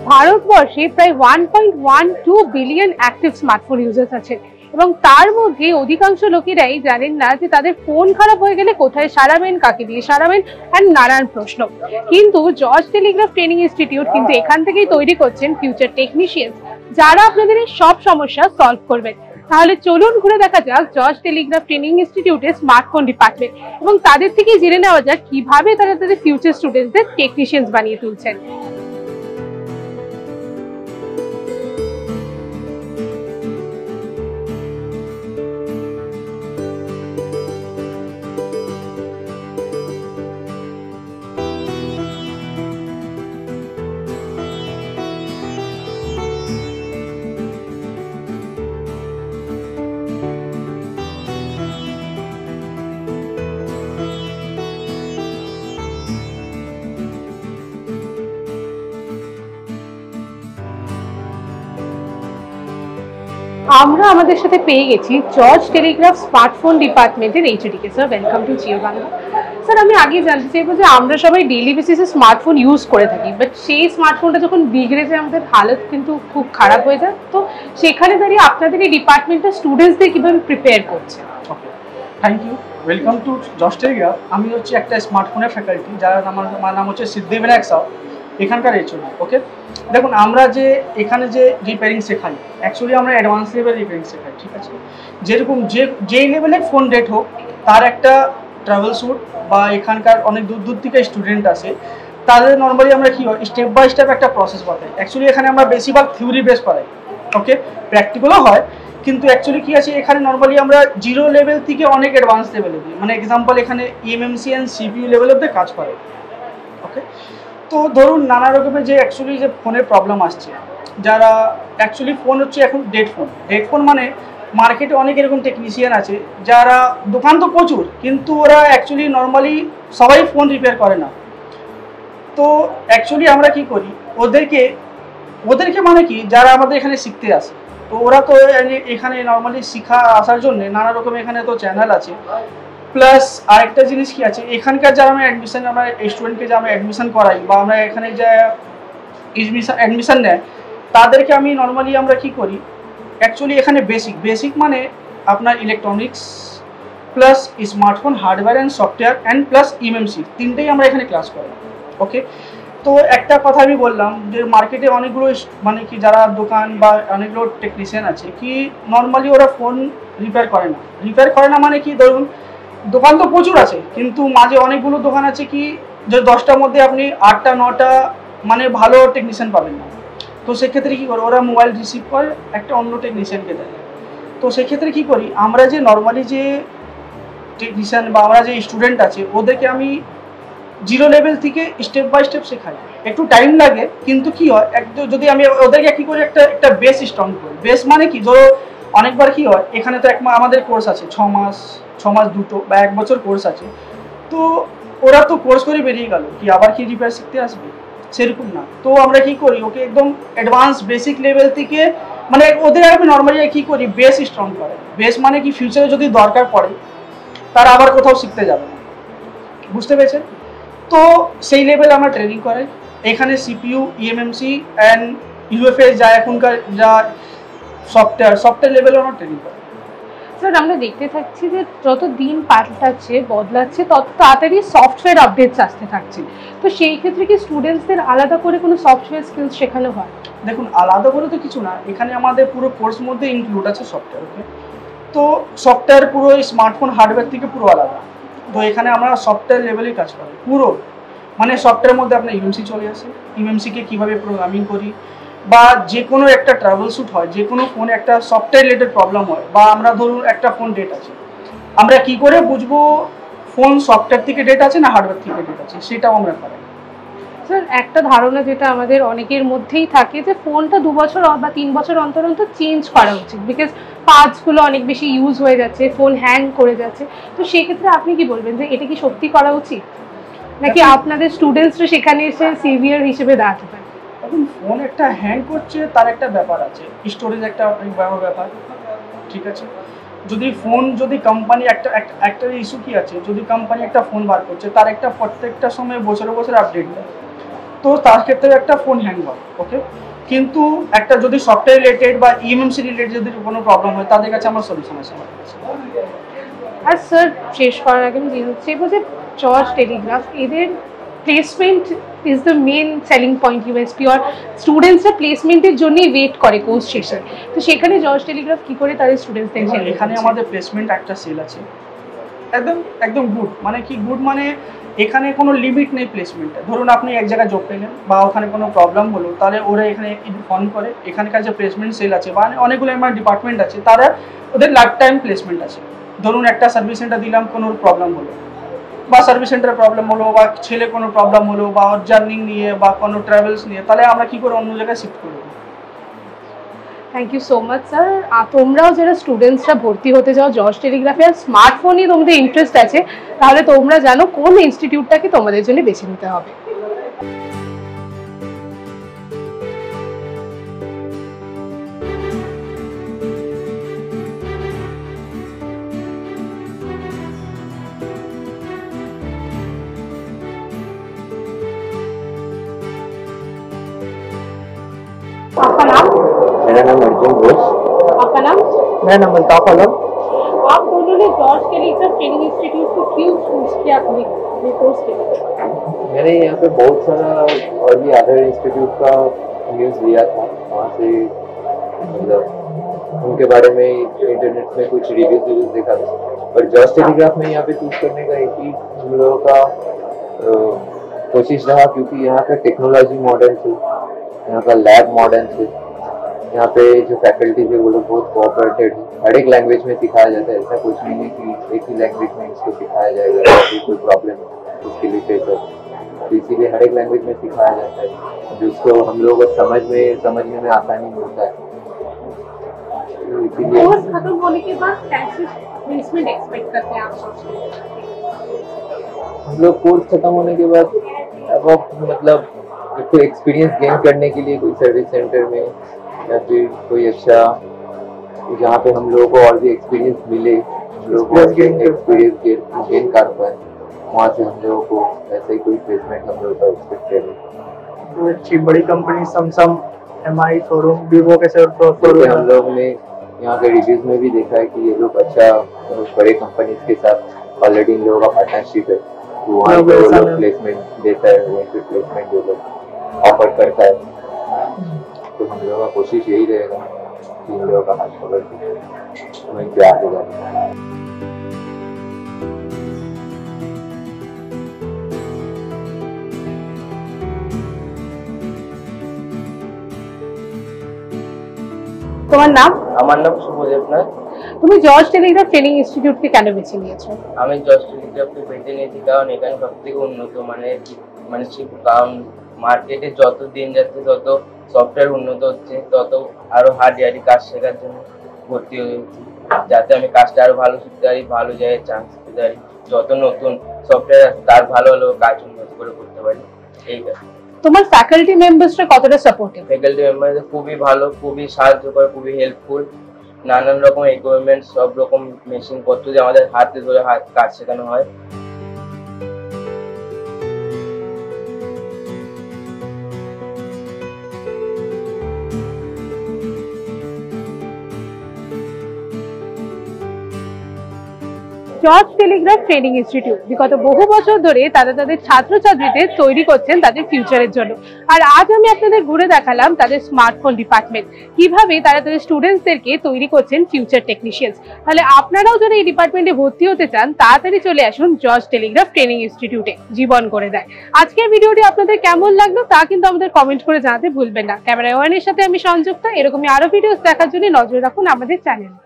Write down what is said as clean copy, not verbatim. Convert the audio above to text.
ভারতবর্ষে প্রায় 1.12 billion active smartphone users আছে এবং তার মধ্যে অধিকাংশ লোকেরাই জানেন না যে তাদের ফোন খারাপ হয়ে গেলে কোথায় সারাবেন, কাকে দিয়ে সারাবেন, আর নানান প্রশ্ন। কিন্তু জর্জ টেলিগ্রাফ ট্রেনিং ইনস্টিটিউট কিন্তু এখান থেকেই তৈরি করছেন ফিউচার টেকনিশিয়ানস, যারা আপনাদের এই সব সমস্যা সলভ করবেন। তাহলে চলুন ঘুরে দেখা যাক জর্জ টেলিগ্রাফ ট্রেনিং ইনস্টিটিউটের স্মার্টফোন ডিপার্টমেন্ট এবং তাদের থেকে জেনে নেওয়া যাক কিভাবে তারা তাদের ফিউচার স্টুডেন্টদের টেকনিশিয়ানস বানিয়ে তুলছেন। আমরা আমাদের সাথে পেয়ে গেছি জর্জ টেলিগ্রাফ স্মার্টফোন ডিপার্টমেন্টের এইচওডিকে। Sir, welcome to Jio Bangla. Sir, আমি আগে জানতে চাইবো যে আমরা সবাই ডেইলি বেসিসে স্মার্টফোন ইউজ করে থাকি, বাট সেই স্মার্টফোনটা যখন বিগড়ে যায় আমাদের হালত কিন্তু খুব খারাপ হয়ে যায়। তো সেখানে দাঁড়িয়ে আপনাদের এই ডিপার্টমেন্টের স্টুডেন্টসদের কিভাবে প্রিপেয়ার করছে? Okay, thank you, welcome to George Telegraph. আমি হচ্ছে একটা স্মার্টফোনের ফ্যাকাল্টি, যার আমার নাম হচ্ছে সিদ্ধি বিনায়ক সাউ, এখানকার এইচওডি। ওকে, দেখুন আমরা যে এখানে যে রিপেয়ারিং শেখাই, অ্যাকচুয়ালি আমরা অ্যাডভান্স লেভেল রিপেয়ারিং শেখাই, ঠিক আছে। যেরকম যেই লেভেলের ফোন ডেট হোক তার একটা ট্রাভেল স্যুট বা এখানকার অনেক দূর দূর থেকে স্টুডেন্ট আসে, তাদের নর্মালি আমরা কী হয় স্টেপ বাই স্টেপ একটা প্রসেস বাতাই। অ্যাকচুয়ালি এখানে আমরা বেশিরভাগ থিওরি বেস করাই, ওকে, প্র্যাকটিক্যালও হয়, কিন্তু অ্যাকচুয়ালি কী আছে এখানে নর্মালি আমরা জিরো লেভেল থেকে অনেক অ্যাডভান্স লেভেলে দিই। মানে এক্সাম্পল এখানে ইএমএমসি অ্যান্ড সিপিইউ লেভেল অব্দি কাজ করে। ওকে, তো ধরুন নানা রকমের যে অ্যাকচুয়ালি যে ফোনের প্রবলেম আসছে, যারা অ্যাকচুয়ালি ফোন হচ্ছে এখন ডেড ফোন মানে মার্কেটে অনেক এরকম টেকনিশিয়ান আছে যারা দোকান তো প্রচুর, কিন্তু ওরা অ্যাকচুয়ালি নর্মালি সবাই ফোন রিপেয়ার করে না। তো অ্যাকচুয়ালি আমরা কি করি, ওদেরকে মানে কি যারা আমাদের এখানে শিখতে আসে, তো ওরা তো এখানে নর্মালি শিখা আসার জন্য নানা রকম এখানে তো চ্যানেল আছে। প্লাস আরেকটা জিনিস কি আছে, এখানকার যারা আমরা স্টুডেন্টকে যে আমরা অ্যাডমিশন করাই বা আমরা এখানে যে অ্যাডমিশন নেয়, তাদেরকে আমি নর্মালি আমরা কি করি, অ্যাকচুয়ালি এখানে বেসিক মানে আপনার electronics plus smartphone hardware and software and plus eMMC, তিনটেই আমরা এখানে ক্লাস করি। ওকে, তো একটা কথা আমি বললাম যে মার্কেটে অনেকগুলো মানে কি যারা দোকান বা অনেকগুলো টেকনিশিয়ান আছে কি নর্মালি ওরা ফোন রিপেয়ার করে না মানে কি, ধরুন দোকান তো প্রচুর আছে, কিন্তু মাঝে অনেকগুলো দোকান আছে কি যে 10টার মধ্যে আপনি 8টা 9টা মানে ভালো টেকনিশিয়ান পাবেন না। তো সেক্ষেত্রে কী করে, ওরা মোবাইল রিসিভ করে একটা অন্য টেকনিশিয়ানকে দেয়। তো সেক্ষেত্রে কী করি, আমরা যে নর্মালি যে টেকনিশিয়ান বা আমরা যে স্টুডেন্ট আছে ওদেরকে আমি জিরো লেভেল থেকে স্টেপ বাই স্টেপ শেখাই। একটু টাইম লাগে, কিন্তু কি হয় যদি আমি ওদেরকে কী করি একটা বেস স্ট্রং করি। বেস মানে কি, ধরো অনেকবার কি হয় এখানে তো আমাদের কোর্স আছে 6 মাস দুটো বা 1 বছর কোর্স আছে, তো ওরা তো কোর্স করে বেরিয়ে গেল কি আবার কি রিপেয়ার শিখতে আসবে, সেরকম না। তো আমরা কি করি, ওকে একদম অ্যাডভান্স বেসিক লেভেল থেকে মানে ওদের আমি নর্মালি কী করি বেস স্ট্রং করে। বেস মানে কি ফিউচারে যদি দরকার পড়ে তারা আবার কোথাও শিখতে যাবে না, বুঝতে পেরেছেন? তো সেই লেভেলে আমরা ট্রেনিং করাই। এখানে সিপিইউ ইএমএমসি অ্যান্ড ইউএফএস যা এখনকার যা সফটওয়্যার লেভেলে আমরা ট্রেনিং করাই। স্যার, আমরা দেখতে থাকছি যে যত দিন পাল্টাচ্ছে বদলাচ্ছে তত তাড়াতাড়ি সফটওয়্যার আপডেটস আসতে থাকছে। তো সেই ক্ষেত্রে কি স্টুডেন্টসদের আলাদা করে কোনো সফটওয়্যার স্কিলস শেখানো হয়? দেখুন আলাদা করে তো কিছু না, এখানে আমাদের পুরো কোর্স মধ্যে ইনক্লুড আছে সফটওয়্যার। ওকে, তো সফটওয়্যার পুরো স্মার্টফোন হার্ডওয়্যার থেকে পুরো আলাদা। তো এখানে আমরা সফটওয়্যার লেভেলেই কাজ করি পুরো, মানে সফটওয়্যারের মধ্যে আপনার ইএমএমসি চলে আসে, ইএমএমসিকে কীভাবে প্রোগ্রামিং করি, বা যে কোনো একটা ট্রাভেল শ্যুট হয়, যে কোনো ফোনে একটা সফটওয়্যার রিলেটেড প্রবলেম হয়, বা আমরা ধরুন একটা ফোন ডেট আছে, আমরা কি করে বুঝবো ফোন সফটওয়্যার থেকে ডেট আছে না হার্ডওয়্যার থেকে ডেট আছে, সেটাও আমরা পাই। স্যার, একটা ধারণা যেটা আমাদের অনেকের মধ্যেই থাকে যে ফোনটা 2 বছর বা 3 বছর অন্তর অন্তর চেঞ্জ করা উচিত, বিকজ পার্টসগুলো অনেক বেশি ইউজ হয়ে যাচ্ছে, ফোন হ্যাং করে যাচ্ছে। তো সেক্ষেত্রে আপনি কি বলবেন যে এটা কি সত্যি করা উচিত, নাকি আপনাদের স্টুডেন্টসরা সেখানে এসে সিভিয়ার হিসেবে দাঁড়াতে পারে? এখন ফোন একটা হ্যাং করছে তার একটা ব্যাপার আছে, স্টোরেজ একটা বড় ব্যাপার, ঠিক আছে। যদি কোম্পানি একটা ইস্যু কি আছে, যদি কোম্পানি একটা ফোন বার করছে তার একটা প্রত্যেকটা সময় বছরে আপডেট দেয়। তো তার ক্ষেত্রে একটা ফোন হ্যাং হয়, ওকে। কিন্তু একটা যদি সফটওয়্যার রিলেটেড বা ইএমএমসি রিলেটেড যদি কোনো প্রবলেম হয় তাদের কাছে আমার সলিউশন আছে আমার কাছে। আর স্যার শেষ করার আগে আমি জানতে চাইবো যে জর্জ টেলিগ্রাফ এদের placement is the main selling point USP, আর স্টুডেন্টসরা প্লেসমেন্টের জন্যই ওয়েট করে কোর্স শেষে, তো সেখানে জর্জ টেলিগ্রাফ কি করে তাদের স্টুডেন্টসদের এখানে আমাদের প্লেসমেন্ট একটা সেল আছে একদম একদম গুড, মানে কি গুড মানে এখানে কোনো লিমিট নেই প্লেসমেন্টে। ধরুন আপনি এক জায়গায় জব পেলেন বা ওখানে কোনো প্রবলেম হলো, তাহলে ওরা এখানে ফোন করে, এখানকার যে প্লেসমেন্ট সেল আছে বা অনেকগুলো আমার ডিপার্টমেন্ট আছে, তারা ওদের লাইফ টাইম প্লেসমেন্ট আছে। ধরুন একটা সার্ভিস সেন্টার দিলাম, কোনো প্রবলেম হলো বা সার্ভিস সেন্টারে প্রবলেম হলো বা ছেলে কোনো প্রবলেম হলো বা জার্নি নিয়ে বা কোনো ট্রাভেলস নিয়ে, তাহলে আমরা কী করে অন্য জায়গায় শিফট করবো। Thank you so much sir. তোমরাও যারা স্টুডেন্টসরা ভর্তি হতে যাও জর্জ টেলিগ্রাফে আর স্মার্টফোনই তোমাদের ইন্টারেস্ট আছে, তাহলে তোমরা জানো কোন ইনস্টিটিউটটাকে তোমাদের জন্য বেছে নিতে হবে। आपका नाम? मेरा नाम अर्जुन घोष। आपका नाम? मेरा नाम अल्ताफ आलम। आप दोनों ने जॉर्ज टेलीग्राफ ट्रेनिंग इंस्टीट्यूट को क्यों चूज किया अपने कोर्स के लिए? मैंने यहाँ पे बहुत सारा और भी अदर इंस्टीट्यूट का न्यूज़ लिया था, वहाँ से मतलब उनके बारे में इंटरनेट में कुछ रिव्यूज देखा था, और जॉर्ज टेलीग्राफ में यहाँ पे चूज करने का एक ही हम लोगों का कोशिश रहा, क्योंकि यहाँ का टेक्नोलॉजी मॉडर्न थी, यहाँ का लैब मॉडर्न है, यहाँ पे जो फैकल्टी है वो लोग बहुत कोऑपरेटेड है, हर एक लैंग्वेज में सिखाया जाता है। ऐसा कुछ नहीं है कि एक ही लैंग्वेज में इसको सिखाया जाएगा, कोई प्रॉब्लम है उसके लिए फेस हो, तो इसीलिए हर एक लैंग्वेज में सिखाया जाता है, जिसको हम लोग को समझने में आसानी मिलता है। तो इसीलिए कोर्स खत्म होने के बाद कैसे प्लेसमेंट एक्सपेक्ट करते हैं आप? हम लोग कोर्स खत्म होने के बाद अब मतलब कोई एक्सपीरियंस गेन करने के लिए कोई सर्विस सेंटर में या फिर कोई अच्छा जहाँ पे हम लोगों को और भी एक्सपीरियंस मिले, हम लोग को एक्सपीरियंस गेन कर पाए, वहाँ से हम लोगों को ऐसे ही कोई प्लेसमेंट हम लोग का एक्सपेक्ट करें। तो अच्छी बड़ी company Samsung, MI showroom, Vivo के शोरूम, हम लोग ने यहाँ के रिव्यूज में भी देखा है कि ये लोग अच्छा बड़े कंपनीज के साथ ऑलरेडी इन लोगों का पार्टनरशिप है, तो वहाँ पे वो लोग प्लेसमेंट देता है, वहीं पे प्लेसमेंट जो लोग ऑफर करता है। तो हम लोगों का कोशिश यही रहेगा कि इन लोगों का हाथ पकड़ के वहीं पे आगे जाए। তোমার নাম? আমার নাম শুভদেব নাথ। তুমি জর্জ টেলিগ্রাফ ট্রেনিং ইনস্টিটিউটকে কেন বেছে নিয়েছো? আমি জর্জ টেলিগ্রাফকে বেছে নিয়েছি কারণ এখানে সব থেকে উন্নত মানে কারণ মার্কেটে যত দিন যাচ্ছে তত সফটওয়্যার উন্নত হচ্ছে, তত আরো হার্ডওয়্যারি কাজ শেখার জন্য ভর্তি হয়েছি, যাতে আমি কাজটা আরো ভালো শিখতে পারি, ভালো জায়গায় চান্স পেতে পারি, যত নতুন সফটওয়্যার আছে তার ভালো ভালো কাজ উন্নত করে করতে পারি। এইটা। তোমার ফ্যাকাল্টি মেম্বার্সরা কতটা সাপোর্টিভ? ফ্যাকাল্টি মেম্বাররা খুবই ভালো, খুবই সাহায্য করে, খুবই হেল্পফুল, নানান রকম ইকুইপমেন্ট, সব রকম মেশিন পত্র দিয়ে আমাদের হাতে ধরে কাজ শেখানো হয়। জর্জ টেলিগ্রাফ ট্রেনিং ইনস্টিটিউট বিগত বহু বছর ধরে তারা তাদের ছাত্রছাত্রীদের তৈরি করছেন তাদের ফিউচারের জন্য। আর আজ আমি আপনাদের ঘুরে দেখালাম তাদের স্মার্টফোন ডিপার্টমেন্ট, কিভাবে তারা তাদের স্টুডেন্টসদেরকে তৈরি করছেন ফিউচার টেকনিশিয়ানস। তাহলে আপনারাও যদি এই ডিপার্টমেন্টে ভর্তি হতে চান তাড়াতাড়ি চলে আসুন জর্জ টেলিগ্রাফ ট্রেনিং ইনস্টিটিউটে, জীবন করে দেয়। আজকের ভিডিওটি আপনাদের কেমন লাগলো তা কিন্তু আমাদের কমেন্ট করে জানাতে ভুলবেন না। ক্যামেরায় ওয়ানের সাথে আমি সংযুক্ত, এরকমই আরো ভিডিওস দেখার জন্য নজর রাখুন আমাদের চ্যানেলে।